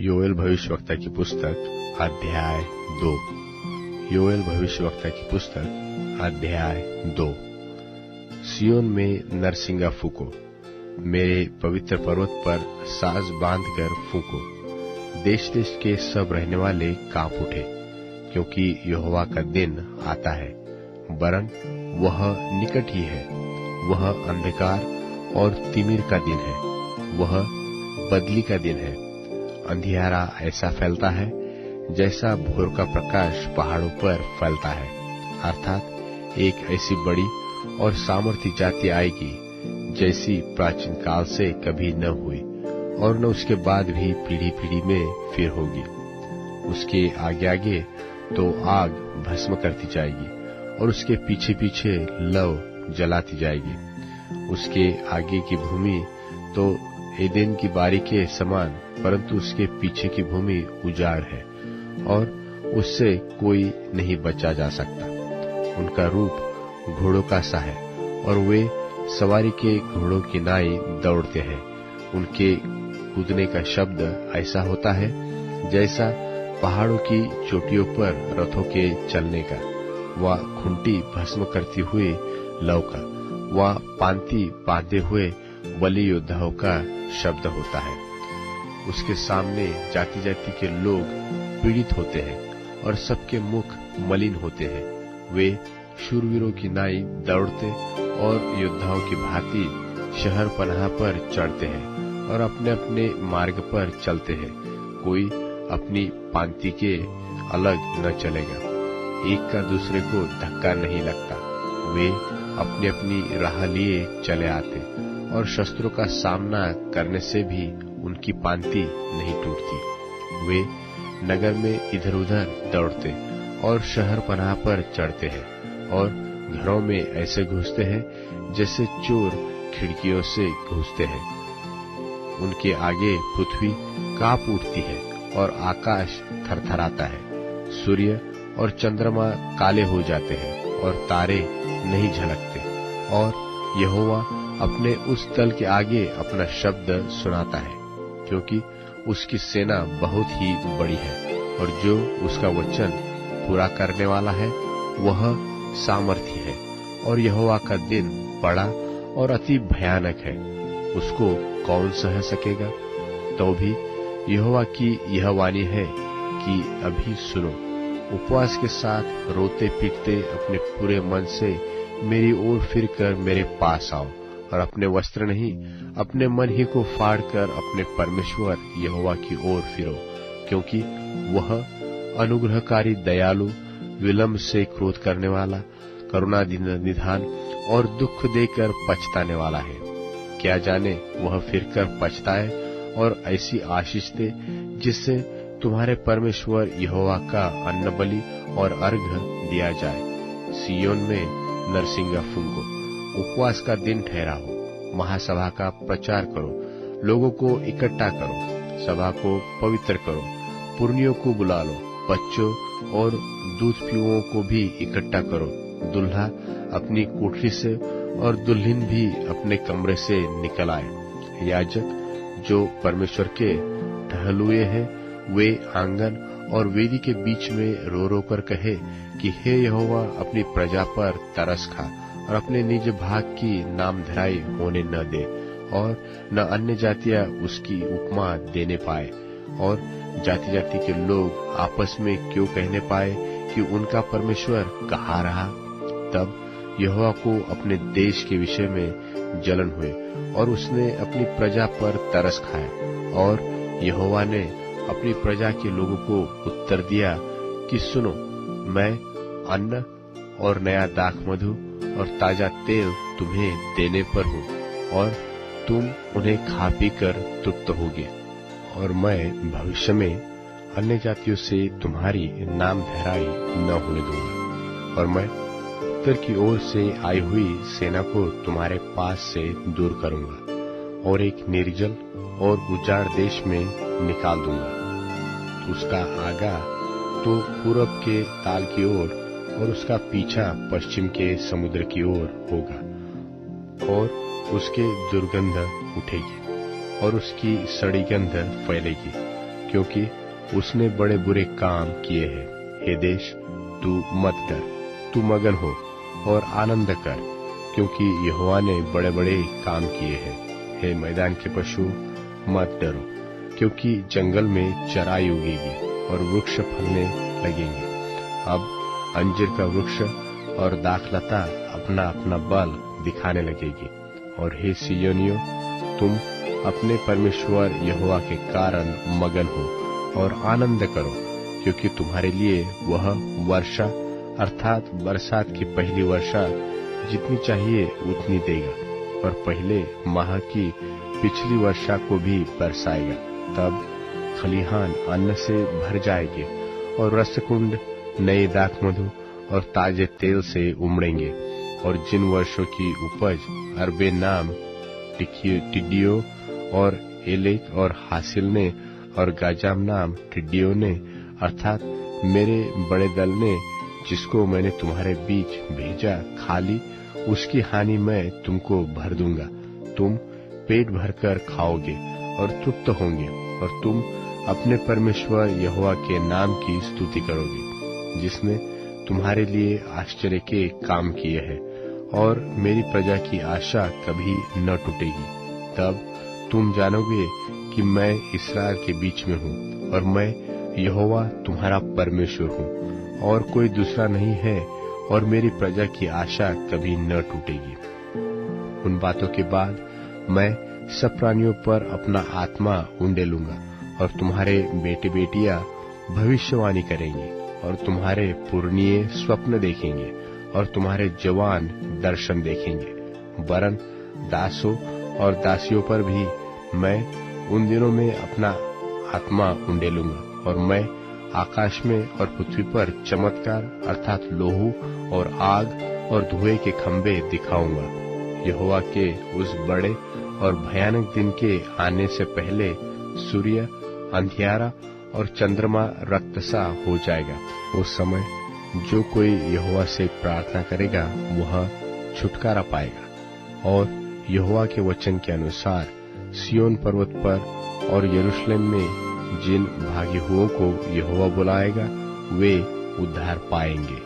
योएल भविष्यवक्ता की पुस्तक अध्याय 2। योएल भविष्यवक्ता की पुस्तक अध्याय 2। सियोन में नरसिंगा फूको, मेरे पवित्र पर्वत पर साज बांधकर फूको। देश देश के सब रहने वाले कांप उठे, क्योंकि यहोवा का दिन आता है, वरन वह निकट ही है। वह अंधकार और तिमिर का दिन है, वह बदली का दिन है। अंधियारा ऐसा फैलता है जैसा भोर का प्रकाश पहाड़ों पर फैलता है। अर्थात एक ऐसी बड़ी और सामर्थी जाति आएगी जैसी प्राचीन काल से कभी न हुई और न उसके बाद भी पीढ़ी पीढ़ी में फिर होगी। उसके आगे आगे तो आग भस्म करती जाएगी और उसके पीछे पीछे लौ जलाती जाएगी। उसके आगे की भूमि तो एदेन की बारी के समान, परंतु उसके पीछे की भूमि उजाड़ है और उससे कोई नहीं बचा जा सकता। उनका रूप घोड़ों का सा है और वे सवारी के घोड़ों की नाई दौड़ते हैं। उनके कूदने का शब्द ऐसा होता है जैसा पहाड़ों की चोटियों पर रथों के चलने का। वह खुंटी भस्म करती हुई लौ का, वह पांति बांधे हुए बलि योद्धाओं का शब्द होता है। उसके सामने जाति जाति के लोग पीड़ित होते हैं और सबके मुख मलिन होते हैं। वे शूरवीरों की नाई दौड़ते और योद्धाओं की भांति शहर पनाह पर चढ़ते हैं और अपने अपने मार्ग पर चलते हैं। कोई अपनी पांति के अलग न चलेगा, एक का दूसरे को धक्का नहीं लगता। वे अपनी अपनी राह लिए चले आते और शस्त्रों का सामना करने से भी उनकी पांति नहीं टूटती। वे नगर में इधर उधर दौड़ते और शहर पनाह पर चढ़ते हैं और घरों में ऐसे घुसते हैं जैसे चोर खिड़कियों से घुसते हैं। उनके आगे पृथ्वी कांप उठती है और आकाश थरथराता है। सूर्य और चंद्रमा काले हो जाते हैं और तारे नहीं झलकते और यहोवा अपने उस दल के आगे अपना शब्द सुनाता है, क्योंकि उसकी सेना बहुत ही बड़ी है और जो उसका वचन पूरा करने वाला है वह सामर्थी है। और यहोवा का दिन बड़ा और अति भयानक है, उसको कौन सह सकेगा। तो भी यहोवा की यह वाणी है कि अभी सुनो, उपवास के साथ रोते पीटते अपने पूरे मन से मेरी ओर फिरकर मेरे पास आओ और अपने वस्त्र नहीं, अपने मन ही को फाड़कर अपने परमेश्वर यहोवा की ओर फिरो, क्योंकि वह अनुग्रहकारी, दयालु, विलंब से क्रोध करने वाला, करुणा निधान और दुख देकर पछताने वाला है। क्या जाने वह फिरकर पछताए और ऐसी आशीष दे जिससे तुम्हारे परमेश्वर यहोवा का अन्न बलि और अर्घ दिया जाए। सियोन में नरसिंगा फूंको, उपवास का दिन ठहराओ, महासभा का प्रचार करो, लोगों को इकट्ठा करो, सभा को पवित्र करो, पुरनियों को बुला लो, बच्चों और दूध पीओं को भी इकट्ठा करो। दुल्हा अपनी कोठरी से और दुल्हन भी अपने कमरे से निकल आए। याजक जो परमेश्वर के टहलुए हैं, वे आंगन और वेदी के बीच में रो रो कर कहे कि हे यहोवा, अपनी प्रजा पर तरस खा और अपने निज भाग की नामधराई होने न दे और न अन्य जातियां उसकी उपमा देने पाए और जाति जाति के लोग आपस में क्यों कहने पाए कि उनका परमेश्वर कहाँ रहा। तब यहोवा को अपने देश के विषय में जलन हुए और उसने अपनी प्रजा पर तरस खाया। और यहोवा ने अपनी प्रजा के लोगों को उत्तर दिया कि सुनो, मैं अन्न और नया दाख मधु और ताजा तेल तुम्हें देने पर हूँ और तुम उन्हें खा पी कर तृप्त होगे। और मैं भविष्य में अन्य जातियों से तुम्हारी नामधराई न होने दूंगा और मैं उत्तर की ओर से आई हुई सेना को तुम्हारे पास से दूर करूंगा और एक निर्जल और उजाड़ देश में निकाल दूंगा। उसका आगा तो पूरब के ताल की ओर और उसका पीछा पश्चिम के समुद्र की ओर होगा और उसके दुर्गंध उठेगी और उसकी सड़ी गंध फैलेगी, क्योंकि उसने बड़े बुरे काम किए हैं। हे देश, तू मत डर, तू मगन हो और आनंद कर, क्योंकि यहोवा ने बड़े बड़े काम किए हैं। हे मैदान के पशु, मत डरो, क्योंकि जंगल में चराई उगेगी और वृक्ष फलने लगेंगे। अब अंजीर का वृक्ष और दाखलता अपना अपना बल दिखाने लगेगी। और हे सियोनियो, तुम अपने परमेश्वर यहोवा के कारण मगन हो और आनंद करो, क्योंकि तुम्हारे लिए वह वर्षा अर्थात बरसात की पहली वर्षा जितनी चाहिए उतनी देगा और पहले माह की पिछली वर्षा को भी बरसाएगा। तब खलिहान अन्न से भर जाएंगे और रसकुंड नए दाखमधु और ताजे तेल से उमड़ेंगे। और जिन वर्षों की उपज अरबे नाम टिड्डियों और एलेक और हासिल ने और गाजाम नाम टिड्डियों ने अर्थात मेरे बड़े दल ने, जिसको मैंने तुम्हारे बीच भेजा, खाली उसकी हानि मैं तुमको भर दूंगा। तुम पेट भरकर खाओगे और तृप्त होंगे और तुम अपने परमेश्वर यहोवा के नाम की स्तुति करोगे, जिसने तुम्हारे लिए आश्चर्य के काम किए हैं। और मेरी प्रजा की आशा कभी न टूटेगी। तब तुम जानोगे कि मैं इस्राएल के बीच में हूँ और मैं यहोवा तुम्हारा परमेश्वर हूँ और कोई दूसरा नहीं है, और मेरी प्रजा की आशा कभी न टूटेगी। उन बातों के बाद मैं सब प्राणियों पर अपना आत्मा उंडेलूंगा और तुम्हारे बेटे बेटियां भविष्यवाणी करेंगे और तुम्हारे पुरनिये स्वप्न देखेंगे और तुम्हारे जवान दर्शन देखेंगे। वरन दासों और दासियों पर भी मैं उन दिनों में अपना आत्मा उंडेलूंगा और मैं आकाश में और पृथ्वी पर चमत्कार अर्थात लोहू और आग और धुएं के खंभे दिखाऊंगा। यहोवा के उस बड़े और भयानक दिन के आने से पहले सूर्य अंधियारा और चंद्रमा रक्त सा हो जाएगा। उस समय जो कोई यहोवा से प्रार्थना करेगा वह छुटकारा पाएगा। और यहोवा के वचन के अनुसार सिय्योन पर्वत पर और यरूशलेम में जिन भागी हुओं को यहोवा बुलाएगा वे उद्धार पाएंगे।